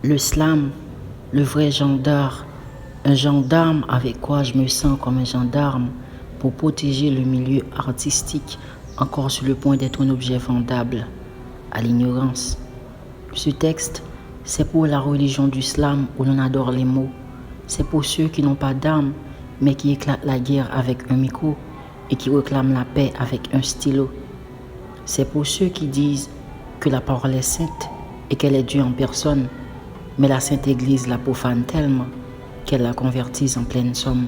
Le slam, le vrai gendarme, un gendarme avec quoi je me sens comme un gendarme pour protéger le milieu artistique encore sur le point d'être un objet vendable à l'ignorance. Ce texte, c'est pour la religion du slam où l'on adore les mots. C'est pour ceux qui n'ont pas d'âme mais qui éclatent la guerre avec un micro et qui réclament la paix avec un stylo. C'est pour ceux qui disent que la parole est sainte et qu'elle est Dieu en personne, mais la Sainte Église la profane tellement qu'elle la convertisse en pleine somme.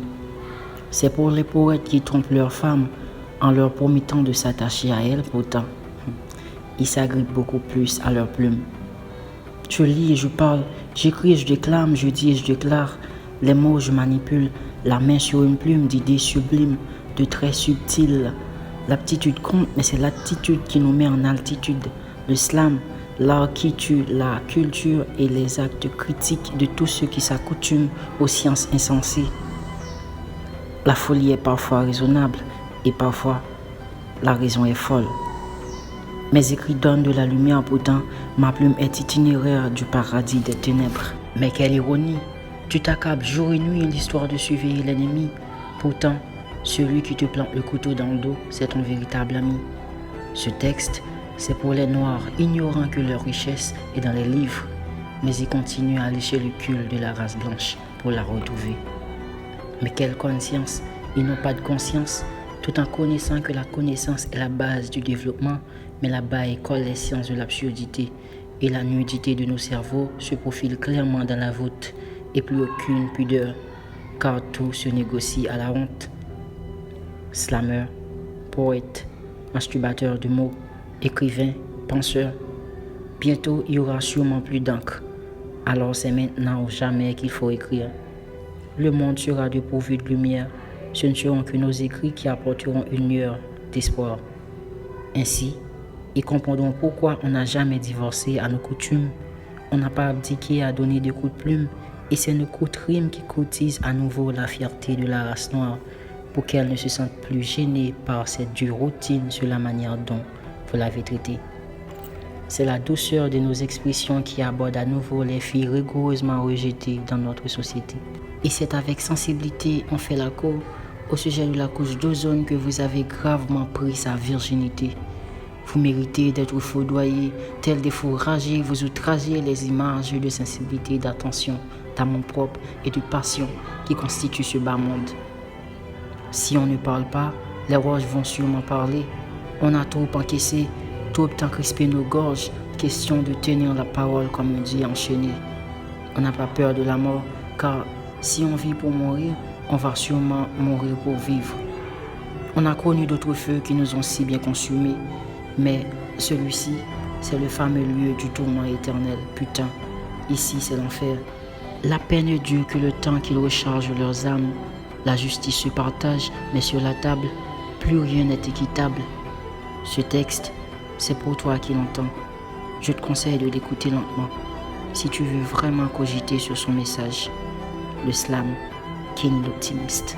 C'est pour les poètes qui trompent leurs femmes en leur promettant de s'attacher à elles, pourtant ils s'agrippent beaucoup plus à leurs plumes. Je lis et je parle, j'écris et je déclame, je dis et je déclare. Les mots je manipule, la main sur une plume d'idées sublimes, de traits subtils. L'aptitude compte, mais c'est l'attitude qui nous met en altitude. Le slam, l'art qui tue la culture et les actes critiques de tous ceux qui s'accoutument aux sciences insensées. La folie est parfois raisonnable et parfois la raison est folle. Mes écrits donnent de la lumière, pourtant ma plume est itinéraire du paradis des ténèbres. Mais quelle ironie! Tu t'accables jour et nuit l'histoire de surveiller l'ennemi. Pourtant, celui qui te plante le couteau dans le dos, c'est ton véritable ami. Ce texte, c'est pour les noirs ignorant que leur richesse est dans les livres, mais ils continuent à lécher le cul de la race blanche pour la retrouver. Mais quelle conscience! Ils n'ont pas de conscience, tout en connaissant que la connaissance est la base du développement, mais là-bas école les sciences de l'absurdité et la nudité de nos cerveaux se profile clairement dans la voûte et plus aucune pudeur, car tout se négocie à la honte. Slammer, poète, masturbateur de mots, écrivain, penseur, bientôt il y aura sûrement plus d'encre, alors c'est maintenant ou jamais qu'il faut écrire. Le monde sera dépourvu de lumière, ce ne seront que nos écrits qui apporteront une lueur d'espoir. Ainsi, ils comprendront pourquoi on n'a jamais divorcé à nos coutumes, on n'a pas abdiqué à donner des coups de plume, et c'est nos coups de rime qui courtisent à nouveau la fierté de la race noire pour qu'elle ne se sente plus gênée par cette dure routine sur la manière dont vous l'avez traitée. C'est la douceur de nos expressions qui aborde à nouveau les filles rigoureusement rejetées dans notre société. Et c'est avec sensibilité on fait la cour au sujet de la couche d'ozone que vous avez gravement pris sa virginité. Vous méritez d'être foudroyés, tels des fous ragés, vous outragez les images de sensibilité, d'attention, d'amour propre et de passion qui constituent ce bas monde. Si on ne parle pas, les roches vont sûrement parler. On a trop encaissé, trop crispé nos gorges, question de tenir la parole comme un dieu enchaîné. On n'a pas peur de la mort, car si on vit pour mourir, on va sûrement mourir pour vivre. On a connu d'autres feux qui nous ont si bien consumés, mais celui-ci, c'est le fameux lieu du tourment éternel. Putain, ici c'est l'enfer. La peine est dure que le temps qu'ils rechargent leurs âmes. La justice se partage, mais sur la table, plus rien n'est équitable. Ce texte, c'est pour toi qui l'entends. Je te conseille de l'écouter lentement, si tu veux vraiment cogiter sur son message. Le slam, King l'optimiste.